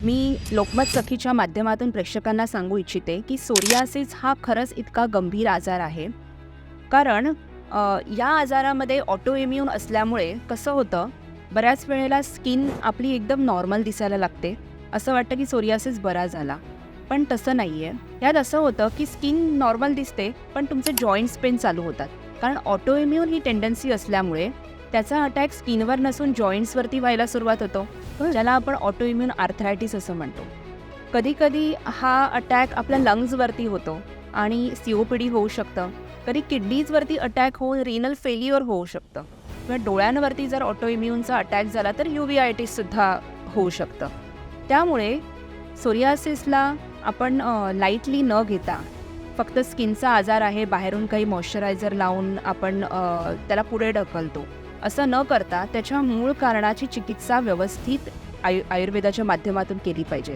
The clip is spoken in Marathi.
मी लोकमत सखीच्या माध्यमातून प्रेक्षकांना सांगू इच्छिते की सोरियासिस हा खरंच इतका गंभीर आजार आहे. कारण या आजारामध्ये ऑटो इम्यून असल्यामुळे कसं होतं, बऱ्याच वेळेला स्किन आपली एकदम नॉर्मल दिसायला लागते. असं वाटतं की सोरियासिस बरा झाला, पण तसं नाही आहे. यात असं होतं की स्किन नॉर्मल दिसते, पण तुमचे जॉईंट्स पेन चालू होतात. कारण ऑटो इम्यून ही टेंडन्सी असल्यामुळे त्याचा अटॅक स्किनवर नसून जॉईंट्सवरती व्हायला सुरुवात होतो, ज्याला आपण ऑटो इम्यून आर्थरायटिस असं म्हणतो. कधीकधी हा अटॅक आपल्या लंग्सवरती होतो आणि COPD होऊ शकतं. कधी किडनीजवरती अटॅक होऊन रिनल फेल्युअर होऊ शकतं किंवा डोळ्यांवरती जर ऑटो इम्यूनचा अटॅक झाला तर UVITससुद्धा होऊ शकतं. त्यामुळे सोरियासिसला आपण लाईटली न घेता, फक्त स्किनचा आजार आहे, बाहेरून काही मॉइश्चरायझर लावून आपण त्याला पुढे ढकलतो असं न करता त्याच्या मूळ कारणाची चिकित्सा व्यवस्थित आयुर्वेदाच्या माध्यमातून केली पाहिजे.